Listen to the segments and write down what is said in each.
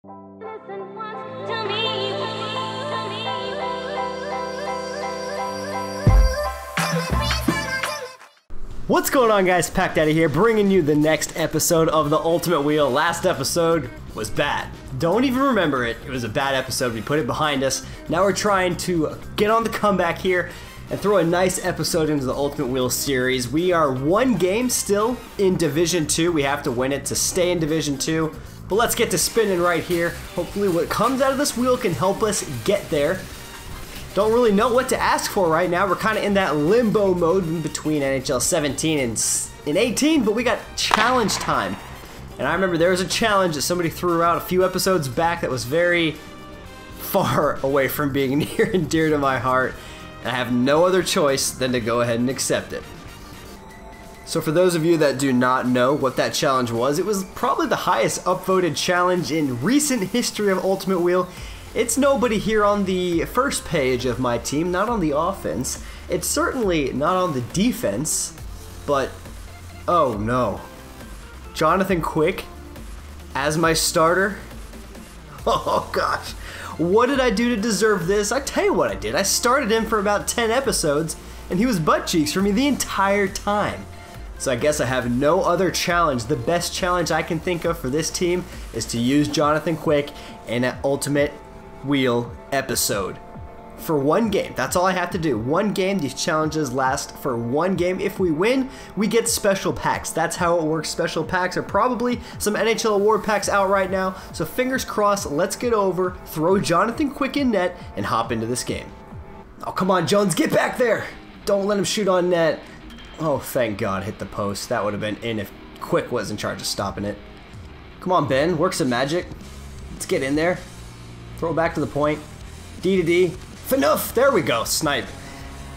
What's going on, guys? PackDaddy here, bringing you the next episode of the Ultimate Wheel. Last episode was bad. Don't even remember it. It was a bad episode. We put it behind us. Now we're trying to get on the comeback here and throw a nice episode into the Ultimate Wheel series. We are one game still in Division 2. We have to win it to stay in Division 2. But let's get to spinning right here. Hopefully what comes out of this wheel can help us get there. Don't really know what to ask for right now. We're kind of in that limbo mode in between NHL 17 and 18, but we got challenge time. And I remember there was a challenge that somebody threw out a few episodes back that was very far away from being near and dear to my heart. And I have no other choice than to go ahead and accept it. So for those of you that do not know what that challenge was, it was probably the highest upvoted challenge in recent history of Ultimate Wheel. It's nobody here on the first page of my team, not on the offense. It's certainly not on the defense, but oh no. Jonathan Quick as my starter? Oh gosh. What did I do to deserve this? I tell you what I did. I started him for about 10 episodes, and he was butt cheeks for me the entire time. So I guess I have no other challenge. The best challenge I can think of for this team is to use Jonathan Quick in an Ultimate Wheel episode. For one game. That's all I have to do. One game. These challenges last for one game. If we win, we get special packs. That's how it works. Special packs are probably some NHL Award Packs out right now. So fingers crossed, let's get over, throw Jonathan Quick in net, and hop into this game. Oh, come on, Jones. Get back there. Don't let him shoot on net. Oh, thank God. Hit the post. That would have been in if Quick was in charge of stopping it. Come on, Ben. Work some magic. Let's get in there. Throw it back to the point. D to D. Phaneuf! There we go. Snipe.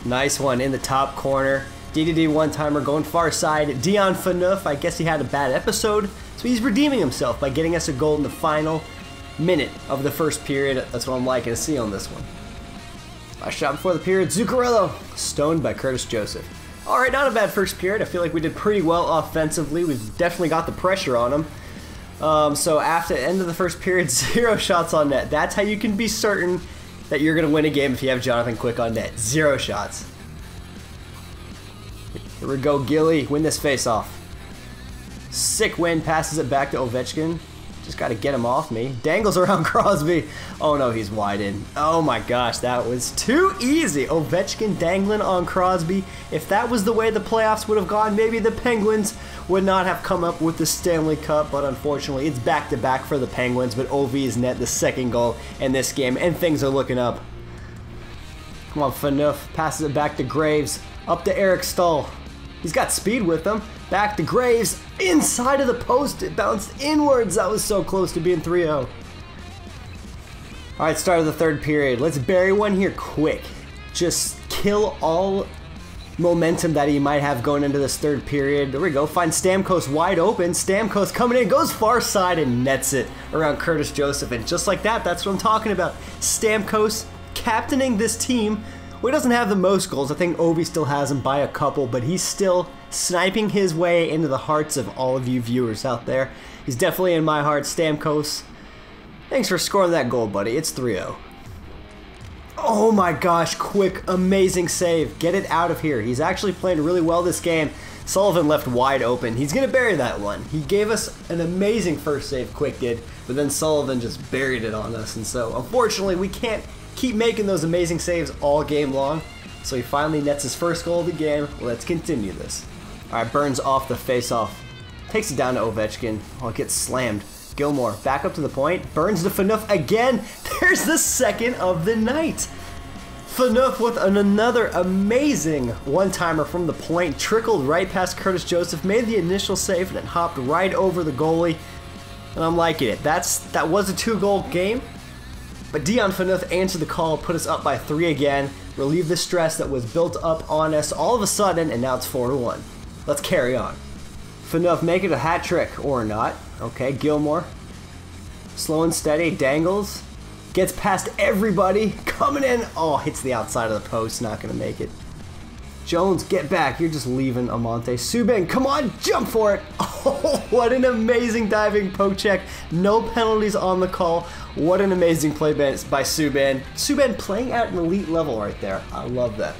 Nice one in the top corner. D to D one-timer going far side. Dion Phaneuf. I guess he had a bad episode, so he's redeeming himself by getting us a goal in the final minute of the first period. That's what I'm liking to see on this one. Last shot before the period. Zuccarello. Stoned by Curtis Joseph. Alright, not a bad first period. I feel like we did pretty well offensively. We've definitely got the pressure on him. So after the end of the first period, 0 shots on net. That's how you can be certain that you're going to win a game if you have Jonathan Quick on net. 0 shots. Here we go, Gilly. Win this face-off. Sick win. Passes it back to Ovechkin. Just got to get him off me. Dangles around Crosby. Oh no, he's wide in. Oh my gosh, that was too easy. Ovechkin dangling on Crosby. If that was the way the playoffs would have gone, maybe the Penguins would not have come up with the Stanley Cup, but unfortunately it's back-to-back for the Penguins, but OV's net the second goal in this game, and things are looking up. Come on, Phaneuf. Passes it back to Graves. Up to Eric Stahl. He's got speed with him. Back to Graves. Inside of the post. It bounced inwards. That was so close to being 3-0. Alright, start of the third period. Let's bury one here quick. Just kill all momentum that he might have going into this third period. There we go. Find Stamkos wide open. Stamkos coming in. Goes far side and nets it around Curtis Joseph. And just like that, that's what I'm talking about. Stamkos captaining this team. Well, he doesn't have the most goals. I think Ovi still has him by a couple, but he's still sniping his way into the hearts of all of you viewers out there. He's definitely in my heart. Stamkos, thanks for scoring that goal, buddy. It's 3-0. Oh my gosh, Quick, amazing save. Get it out of here. He's actually playing really well this game. Sullivan left wide open. He's going to bury that one. He gave us an amazing first save, Quick did, but then Sullivan just buried it on us, and so unfortunately we can't keep making those amazing saves all game long. So he finally nets his first goal of the game. Let's continue this. Alright, Burns off the face-off. Takes it down to Ovechkin. Oh, it gets slammed. Gilmore back up to the point. Burns to Phaneuf again. There's the second of the night. Phaneuf with another amazing one-timer from the point. Trickled right past Curtis Joseph. Made the initial save and then hopped right over the goalie. And I'm liking it. That was a 2-goal game. But Dion Phaneuf answered the call, put us up by 3 again, relieved the stress that was built up on us all of a sudden, and now it's 4-1. Let's carry on. Phaneuf make it a hat trick, or not. Okay, Gilmore. Slow and steady, dangles. Gets past everybody, coming in. Oh, hits the outside of the post, not going to make it. Jones, get back. You're just leaving Amante. Subban, come on, jump for it. Oh, what an amazing diving poke check. No penalties on the call. What an amazing play by Subban. Subban playing at an elite level right there. I love that.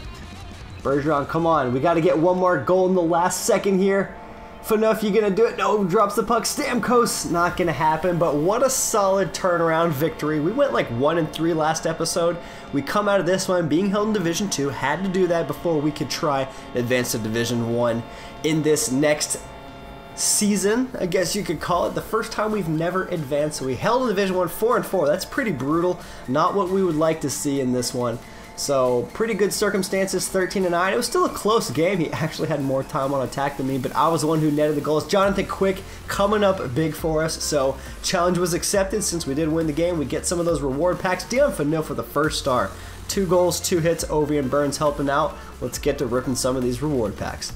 Bergeron, come on. We got to get one more goal in the last second here. Phaneuf, you gonna do it? No, drops the puck. Stamkos, not gonna happen, but what a solid turnaround victory. We went like 1-3 last episode. We come out of this one being held in Division 2, had to do that before we could try and advance to Division 1 in this next season, I guess you could call it. The first time we've never advanced, so we held in Division 1 4-4. That's pretty brutal, not what we would like to see in this one. So, pretty good circumstances, 13-9. It was still a close game. He actually had more time on attack than me, but I was the one who netted the goals. Jonathan Quick coming up big for us, so challenge was accepted. Since we did win the game, we get some of those reward packs. Dion Phaneuf for the first star. 2 goals, 2 hits, Ovi and Burns helping out. Let's get to ripping some of these reward packs.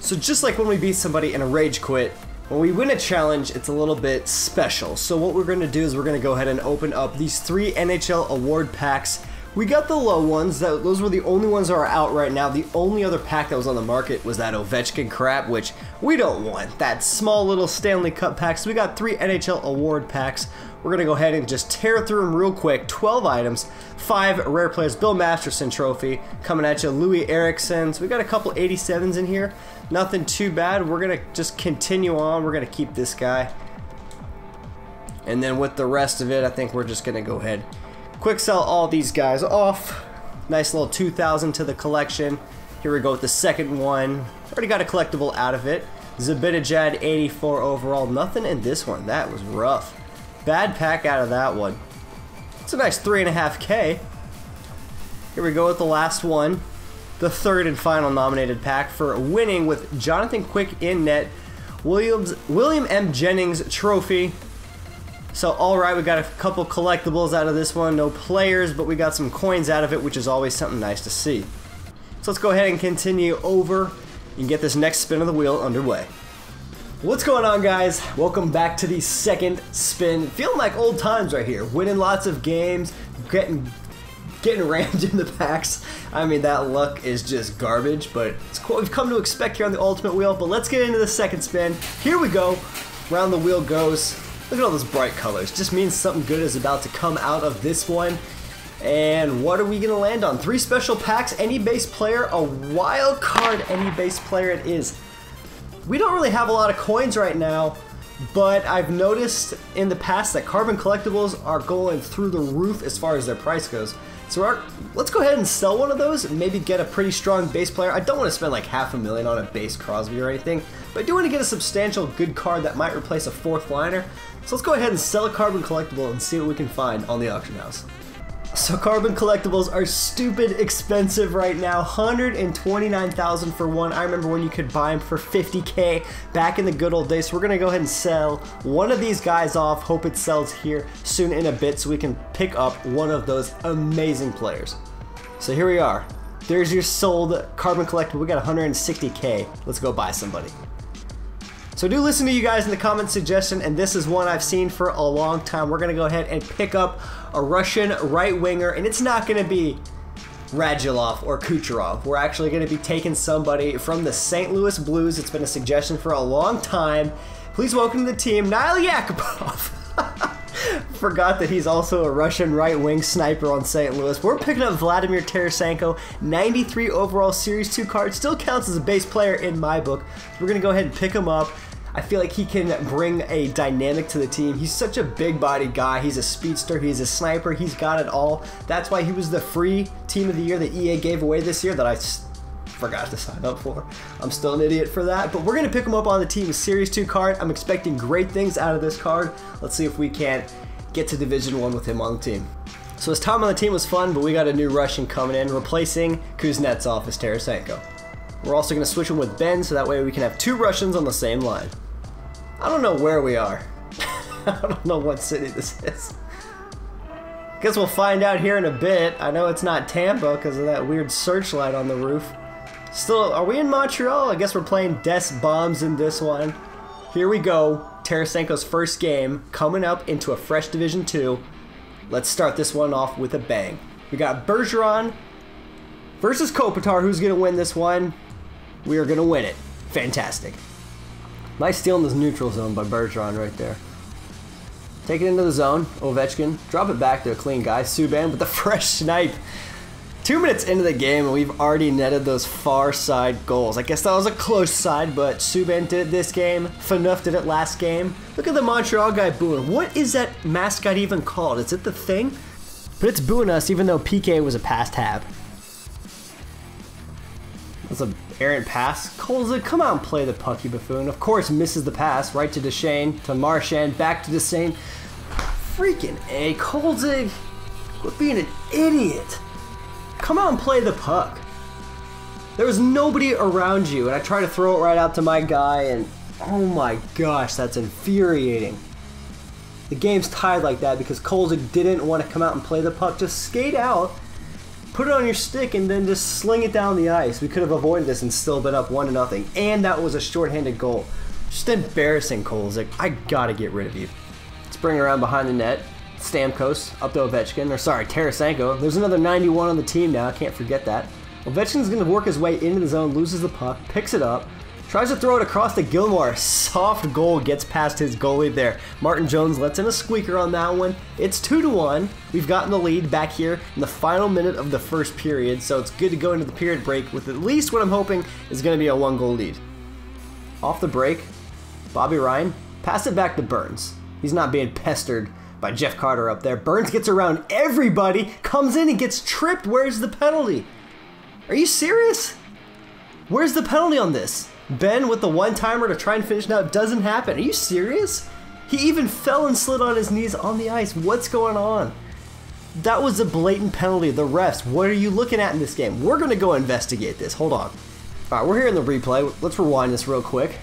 So just like when we beat somebody in a rage quit, when we win a challenge, it's a little bit special. So what we're going to do is we're going to go ahead and open up these 3 NHL Award Packs. We got the low ones. Those were the only ones that are out right now. The only other pack that was on the market was that Ovechkin crap, which we don't want. That small little Stanley Cup pack. So we got 3 NHL Award Packs. We're going to go ahead and just tear through them real quick. 12 items, 5 rare players. Bill Masterson trophy coming at you. Louis Eriksson. So we got a couple 87s in here. Nothing too bad. We're going to just continue on. We're going to keep this guy. And then with the rest of it, I think we're just going to go ahead quick sell all these guys off. Nice little 2,000 to the collection. Here we go with the second one. Already got a collectible out of it. Zabitijad 84 overall. Nothing in this one. That was rough. Bad pack out of that one. It's a nice 3.5K. Here we go with the last one. The third and final nominated pack for winning with Jonathan Quick in net. William M. Jennings trophy. So, alright, we got a couple collectibles out of this one. No players, but we got some coins out of it, which is always something nice to see. So let's go ahead and continue over and get this next spin of the wheel underway. What's going on, guys? Welcome back to the second spin. Feeling like old times right here. Winning lots of games, getting rammed in the packs. I mean, that luck is just garbage, but it's what we've come to expect here on the Ultimate Wheel. But let's get into the second spin. Here we go. Round the wheel goes. Look at all those bright colors. Just means something good is about to come out of this one. And what are we going to land on? 3 special packs, any base player, a wild card, any base player it is. We don't really have a lot of coins right now, but I've noticed in the past that carbon collectibles are going through the roof as far as their price goes. So let's go ahead and sell one of those and maybe get a pretty strong base player. I don't want to spend like $500,000 on a base Crosby or anything, but I do want to get a substantial good card that might replace a 4th liner. So let's go ahead and sell a carbon collectible and see what we can find on the auction house. So carbon collectibles are stupid expensive right now. $129,000 for one. I remember when you could buy them for $50K back in the good old days. So we're gonna go ahead and sell one of these guys off. Hope it sells here soon in a bit so we can pick up one of those amazing players. So here we are. There's your sold carbon collectible. We got $160K. Let's go buy somebody. So do listen to you guys in the comment suggestion, and this is one I've seen for a long time. We're going to go ahead and pick up a Russian right winger, and it's not going to be Radulov or Kucherov. We're actually going to be taking somebody from the St. Louis Blues. It's been a suggestion for a long time. Please welcome to the team, Nhl Yakupov. Forgot that he's also a Russian right wing sniper on St. Louis. We're picking up Vladimir Tarasenko, 93 overall Series 2 card. Still counts as a base player in my book. So we're going to go ahead and pick him up. I feel like he can bring a dynamic to the team. He's such a big-bodied guy. He's a speedster. He's a sniper. He's got it all. That's why he was the free team of the year that EA gave away this year that I forgot to sign up for. I'm still an idiot for that, but we're going to pick him up on the team Series 2 card. I'm expecting great things out of this card. Let's see if we can't get to Division 1 with him on the team. So his time on the team was fun, but we got a new Russian coming in, replacing Kuznetsov as Tarasenko. We're also going to switch him with Ben, so that way we can have 2 Russians on the same line. I don't know where we are. I don't know what city this is. Guess we'll find out here in a bit. I know it's not Tampa because of that weird searchlight on the roof. Still, are we in Montreal? I guess we're playing Des Bombs in this one. Here we go. Tarasenko's first game coming up into a fresh Division 2. Let's start this one off with a bang. We got Bergeron, versus Kopitar. Who's going to win this one? We are going to win it. Fantastic. Nice steal in this neutral zone by Bergeron right there. Take it into the zone. Ovechkin. Drop it back to a clean guy. Subban with the fresh snipe. 2 minutes into the game, and we've already netted those far side goals. I guess that was a close side, but Subban did it this game. Phaneuf did it last game. Look at the Montreal guy booing. What is that mascot even called? Is it the Thing? But it's booing us even though PK was a pass tab. That's an errant pass. Kolzig, come out and play the puck, you buffoon. Of course, misses the pass. Right to Duchesne, to Marchand, back to Duchesne. Freaking A. Kolzig, quit being an idiot. Come out and play the puck. There was nobody around you, and I try to throw it right out to my guy, and oh my gosh, that's infuriating. The game's tied like that because Kolzig didn't want to come out and play the puck. Just skate out, put it on your stick, and then just sling it down the ice. We could have avoided this and still been up 1-0, and that was a shorthanded goal. Just embarrassing, Kolzig. I gotta get rid of you. Let's bring it around behind the net. Stamkos up to Ovechkin, or sorry, Tarasenko. There's another 91 on the team now, I can't forget that. Ovechkin's going to work his way into the zone, loses the puck, picks it up, tries to throw it across to Gilmore. Soft goal, gets past his goalie there. Martin Jones lets in a squeaker on that one. It's 2-1. We've gotten the lead back here in the final minute of the first period, so it's good to go into the period break with at least what I'm hoping is going to be a 1-goal lead. Off the break, Bobby Ryan, pass it back to Burns. He's not being pestered by Jeff Carter up there. Burns gets around everybody, comes in and gets tripped. Where's the penalty? Are you serious? Where's the penalty on this? Ben with the one-timer to try and finish now. It doesn't happen. Are you serious? He even fell and slid on his knees on the ice. What's going on? That was a blatant penalty. The refs, what are you looking at in this game? We're going to go investigate this. Hold on. All right, we're here in the replay. Let's rewind this real quick.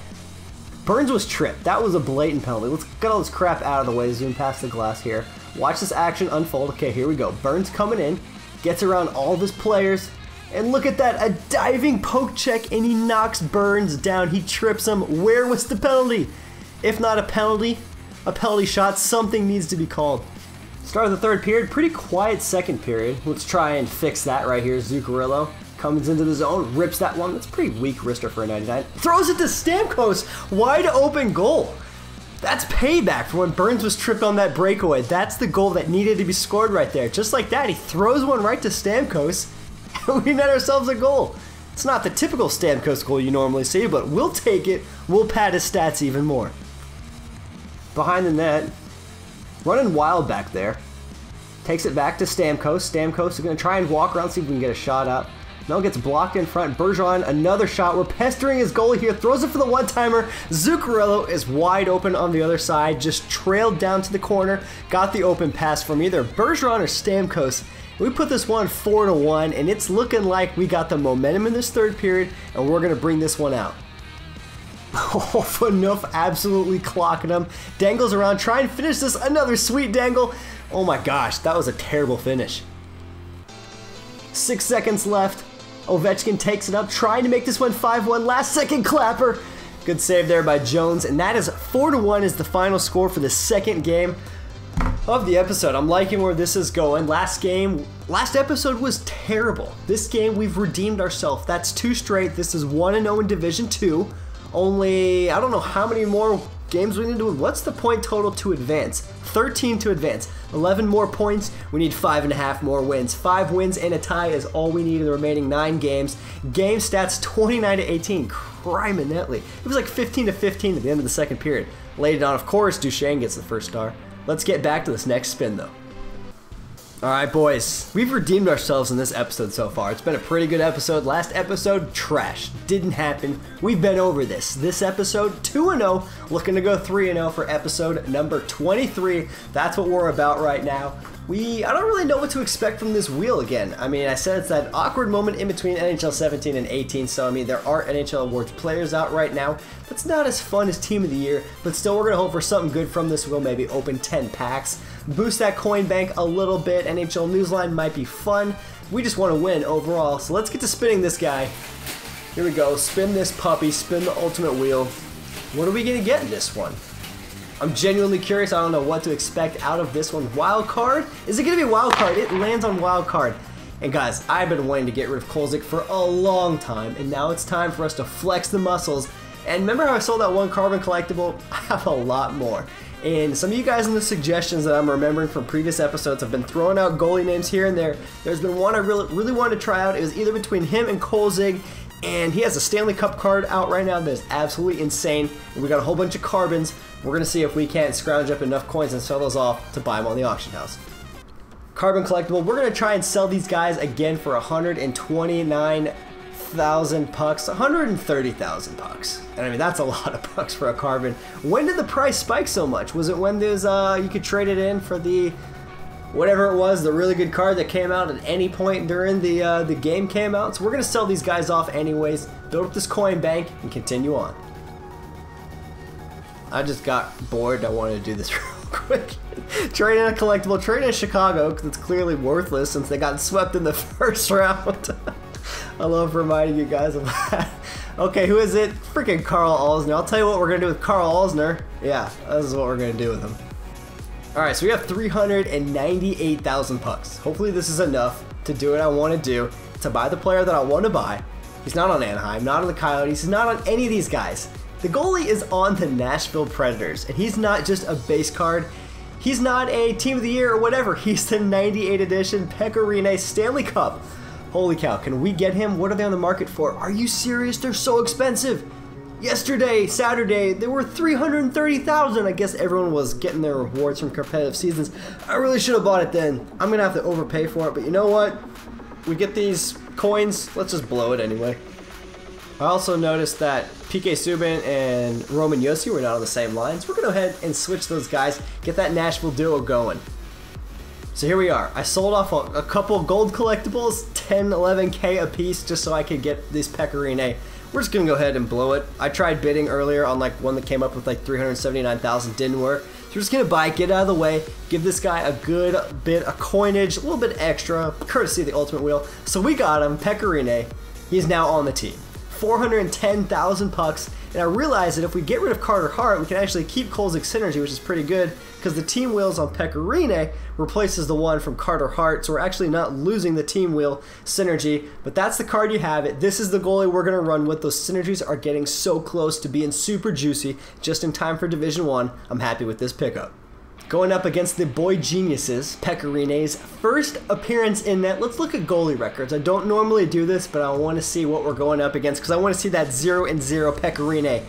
Burns was tripped. That was a blatant penalty. Let's get all this crap out of the way. Zoom past the glass here. Watch this action unfold. Okay, here we go. Burns coming in. Gets around all of his players. And look at that. A diving poke check, and he knocks Burns down. He trips him. Where was the penalty? If not a penalty shot, something needs to be called. Start of the third period. Pretty quiet second period. Let's try and fix that right here. Zuccarello comes into the zone, rips that one. That's pretty weak wrister for a 99. Throws it to Stamkos. Wide open goal. That's payback for when Burns was tripped on that breakaway. That's the goal that needed to be scored right there. Just like that, he throws one right to Stamkos, and we net ourselves a goal. It's not the typical Stamkos goal you normally see, but we'll take it. We'll pad his stats even more. Behind the net, running wild back there. Takes it back to Stamkos. Stamkos is going to try and walk around, see if we can get a shot up. No, gets blocked in front. Bergeron, another shot. We're pestering his goalie here. Throws it for the one-timer. Zuccarello is wide open on the other side. Just trailed down to the corner. Got the open pass from either Bergeron or Stamkos. We put this one 4-1, and it's looking like we got the momentum in this third period, and we're going to bring this one out. Oh, Phaneuf absolutely clocking him. Dangles around. Try and finish this. Another sweet dangle. Oh my gosh, that was a terrible finish. 6 seconds left. Ovechkin takes it up, trying to make this one 5-1. Last second clapper. Good save there by Jones, and that is 4-1 is the final score for the second game of the episode. I'm liking where this is going. Last episode was terrible. This game, we've redeemed ourselves. That's 2 straight. This is 1-0 in Division 2. Only, I don't know how many more games we need to win. What's the point total to advance? 13 to advance. 11 more points. We need 5.5 more wins. 5 wins and a tie is all we need in the remaining 9 games. Game stats 29-18. Criminally. It was like 15-15 at the end of the second period. Laid it on, of course, Duchesne gets the first star. Let's get back to this next spin, though. Alright, boys. We've redeemed ourselves in this episode so far. It's been a pretty good episode. Last episode, trash. Didn't happen. We've been over this. This episode, 2-0. Looking to go 3-0 for episode number 23. That's what we're about right now. I don't really know what to expect from this wheel again. I mean, I said it's that awkward moment in between NHL 17 and 18, so I mean, there are NHL Awards players out right now. That's not as fun as Team of the Year, but still, we're going to hope for something good from this wheel, maybe open 10 packs, boost that coin bank a little bit. NHL Newsline might be fun. We just want to win overall, so let's get to spinning this guy. Here we go, spin this puppy, spin the ultimate wheel. What are we going to get in this one? I'm genuinely curious. I don't know what to expect out of this one. Wild card? Is it going to be wild card? It lands on wild card. And guys, I've been wanting to get rid of Kolzig for a long time, and now it's time for us to flex the muscles. And remember how I sold that one carbon collectible? I have a lot more. And some of you guys in the suggestions that I'm remembering from previous episodes have been throwing out goalie names here and there. There's been one I really wanted to try out. It was either between him and Kolzig, and he has a Stanley Cup card out right now that is absolutely insane. And we got a whole bunch of carbons. We're going to see if we can't scrounge up enough coins and sell those off to buy them on the auction house. Carbon collectible, we're going to try and sell these guys again for 129,000 pucks, 130,000 pucks. And I mean, that's a lot of pucks for a carbon. When did the price spike so much? Was it when there's you could trade it in for the whatever it was, the really good card that came out at any point during the game came out? So we're gonna sell these guys off anyways, build up this coin bank, and continue on. I just got bored. I wanted to do this real quick. Trade in a collectible, trade in Chicago, because it's clearly worthless since they got swept in the first round. I love reminding you guys of that. Okay, who is it? Freaking Carl Alsner. I'll tell you what we're going to do with Carl Alsner. Yeah, this is what we're going to do with him. Alright, so we have 398,000 pucks. Hopefully this is enough to do what I want to do, to buy the player that I want to buy. He's not on Anaheim, not on the Coyotes, he's not on any of these guys. The goalie is on the Nashville Predators, and he's not just a base card. He's not a Team of the Year or whatever. He's the 98 edition Bergeron Stanley Cup. Holy cow, can we get him? What are they on the market for? Are you serious? They're so expensive. Yesterday, Saturday, they were 330,000. I guess everyone was getting their rewards from competitive seasons. I really should have bought it then. I'm going to have to overpay for it, but you know what? We get these coins, let's just blow it anyway. I also noticed that PK Subban and Roman Josi were not on the same lines. We're going to go ahead and switch those guys, get that Nashville duo going. So here we are. I sold off a couple gold collectibles, 10, 11K a piece, just so I could get this Bergeron. We're just going to go ahead and blow it. I tried bidding earlier on like one that came up with like 379,000, didn't work. So we're just going to buy it, get it out of the way, give this guy a good bit of coinage, a little bit extra, courtesy of the Ultimate Wheel. So we got him, Bergeron. He's now on the team. 410,000 pucks, and I realized that if we get rid of Carter Hart, we can actually keep Kolzig's synergy, which is pretty good, because the team wheels on Bergeron replaces the one from Carter Hart, so we're actually not losing the team wheel synergy, but that's the card you have it. This is the goalie we're going to run with. Those synergies are getting so close to being super juicy, just in time for Division 1. I'm happy with this pickup. Going up against the Boy Geniuses, Bergeron's first appearance in net. Let's look at goalie records. I don't normally do this, but I want to see what we're going up against because I want to see that 0-0 Bergeron.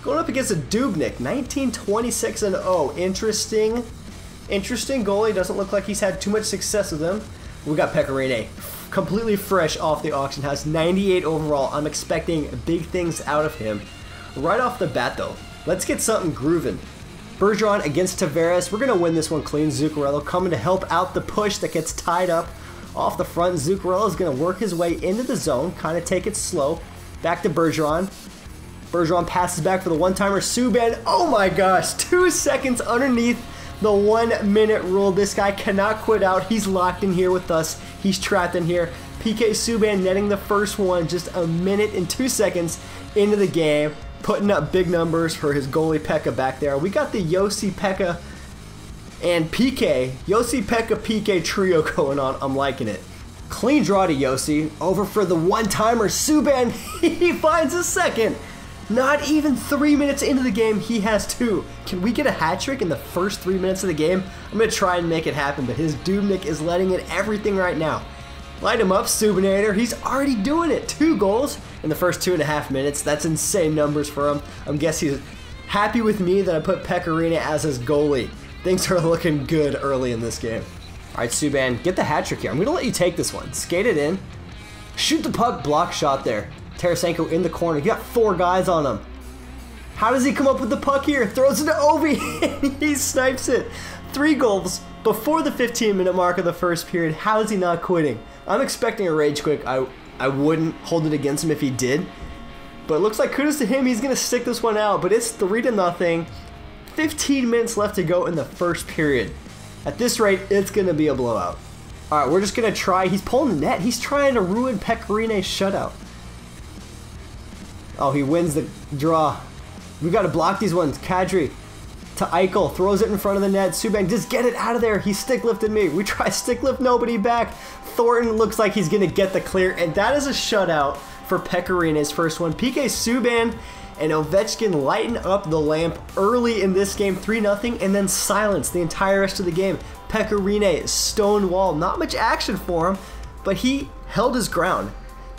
Going up against a Dubnyk, 19-26-0. Interesting goalie. Doesn't look like he's had too much success with him. We got Bergeron, completely fresh off the auction house, 98 overall. I'm expecting big things out of him. Right off the bat, though, let's get something grooving. Bergeron against Tavares. We're going to win this one clean. Zuccarello coming to help out the push that gets tied up off the front. Zuccarello is going to work his way into the zone, kind of take it slow. Back to Bergeron. Bergeron passes back for the one-timer. Subban, oh my gosh, 2 seconds underneath the 1 minute rule. This guy cannot quit out. He's locked in here with us. He's trapped in here. PK Subban netting the first one just 1 minute and 2 seconds into the game, putting up big numbers for his goalie Pekka back there. We got the Josi, Pekka, and PK. Josi, Pekka, PK trio going on. I'm liking it. Clean draw to Josi. Over for the one-timer. Subban, he finds a second. Not even 3 minutes into the game, he has 2. Can we get a hat trick in the first 3 minutes of the game? I'm going to try and make it happen, but his Dubnyk is letting it everything right now. Light him up, Subanator. He's already doing it. 2 goals in the first 2.5 minutes. That's insane numbers for him. I'm guessing he's happy with me that I put Bergeron as his goalie. Things are looking good early in this game. All right, Subban, get the hat trick here. I'm going to let you take this one. Skate it in. Shoot the puck. Block shot there. Tarasenko in the corner. You got 4 guys on him. How does he come up with the puck here? Throws it to Ovi, and he snipes it. 3 goals before the 15-minute mark of the first period. How is he not quitting? I'm expecting a rage quit. I wouldn't hold it against him if he did. But it looks like kudos to him. He's going to stick this one out. But it's 3-0. 15 minutes left to go in the first period. At this rate, it's going to be a blowout. All right, we're just going to try. He's pulling the net. He's trying to ruin Bergeron's shutout. Oh, he wins the draw. We got to block these ones. Kadri to Eichel, throws it in front of the net. Subban, just get it out of there. He stick lifted me. We try stick lift, nobody back. Thornton looks like he's going to get the clear, and that is a shutout for Pekka Rinne's first one. PK Subban and Ovechkin lighten up the lamp early in this game, 3-0, and then silence the entire rest of the game. Pekka Rinne, stonewall, not much action for him, but he held his ground.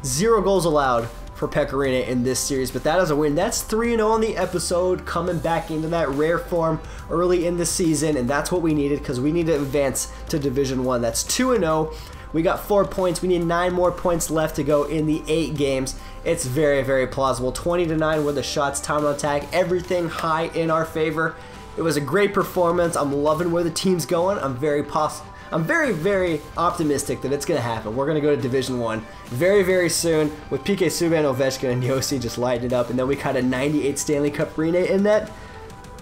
0 goals allowed for Pekka Rinne in this series, but that is a win. That's 3-0 on the episode, coming back into that rare form early in the season, and that's what we needed because we need to advance to Division 1. That's 2-0. We got 4 points. We need 9 more points left to go in the 8 games. It's very, very plausible. 20-9 were the shots, time on attack, everything high in our favor. It was a great performance. I'm loving where the team's going. I'm very, very optimistic that it's going to happen. We're going to go to Division 1 very, very soon with PK Subban, Ovechkin, and Yossi just lighting it up. And then we got a 98 Stanley Cup Rinne in that.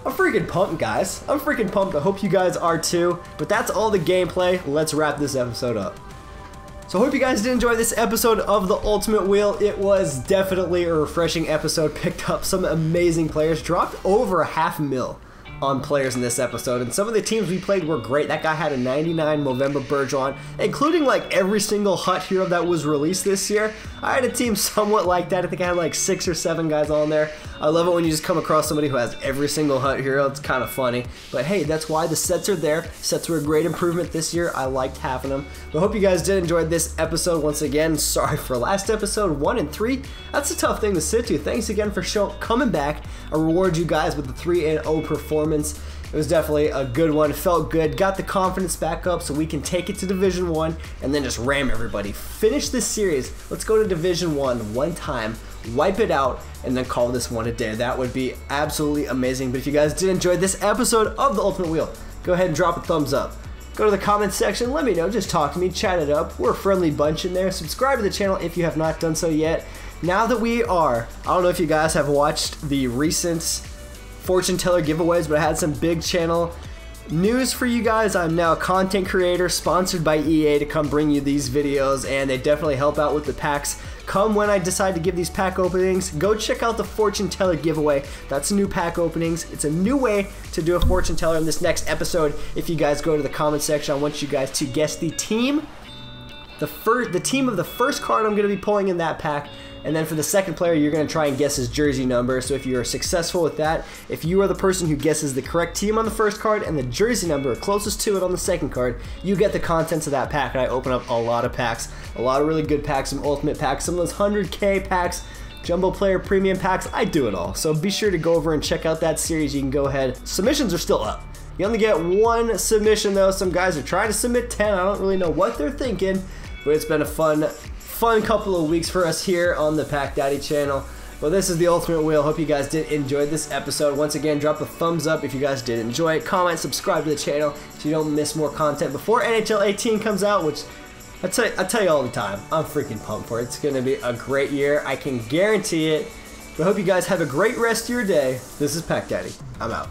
I'm freaking pumped, guys. I'm freaking pumped. I hope you guys are too. But that's all the gameplay. Let's wrap this episode up. So I hope you guys did enjoy this episode of the Ultimate Wheel. It was definitely a refreshing episode. Picked up some amazing players. Dropped over $500,000 on players in this episode, and some of the teams we played were great. That guy had a 99 Movember Bergeron, including like every single Hut hero that was released this year. I had a team somewhat like that. I think I had like 6 or 7 guys on there. I love it when you just come across somebody who has every single Hut hero. It's kind of funny, but hey, that's why the sets are there. Sets were a great improvement this year. I liked having them. But I hope you guys did enjoy this episode. Once again, sorry for last episode 1 and 3. That's a tough thing to sit to. Thanks again for coming back. I reward you guys with the 3-0 performance. It was definitely a good one. Felt good. Got the confidence back up so we can take it to Division 1 and then just ram everybody. Finish this series. Let's go to Division 1 one time, wipe it out, and then call this one a day. That would be absolutely amazing. But if you guys did enjoy this episode of the Ultimate Wheel, go ahead and drop a thumbs up. Go to the comments section. Let me know. Just talk to me. Chat it up. We're a friendly bunch in there. Subscribe to the channel if you have not done so yet. Now that we are, I don't know if you guys have watched the recent fortune teller giveaways, but I had some big channel news for you guys. I'm now a content creator sponsored by EA to come bring you these videos, and they definitely help out with the packs. Come when I decide to give these pack openings, go check out the fortune teller giveaway. That's new pack openings. It's a new way to do a fortune teller in this next episode. If you guys go to the comment section, I want you guys to guess the team. The team of the first card I'm going to be pulling in that pack, and then for the second player, you're going to try and guess his jersey number. So if you are successful with that, if you are the person who guesses the correct team on the first card and the jersey number closest to it on the second card, you get the contents of that pack. And I open up a lot of packs, a lot of really good packs, some ultimate packs, some of those 100K packs, jumbo player premium packs. I do it all. So be sure to go over and check out that series. You can go ahead. Submissions are still up. You only get 1 submission though. Some guys are trying to submit 10. I don't really know what they're thinking, but it's been a fun couple of weeks for us here on the PackDaddy channel. Well, this is the Ultimate Wheel. Hope you guys did enjoy this episode. Once again, drop a thumbs up if you guys did enjoy it. Comment, subscribe to the channel so you don't miss more content before NHL 18 comes out, which I tell you all the time, I'm freaking pumped for it. It's going to be a great year. I can guarantee it. But I hope you guys have a great rest of your day. This is PackDaddy. I'm out.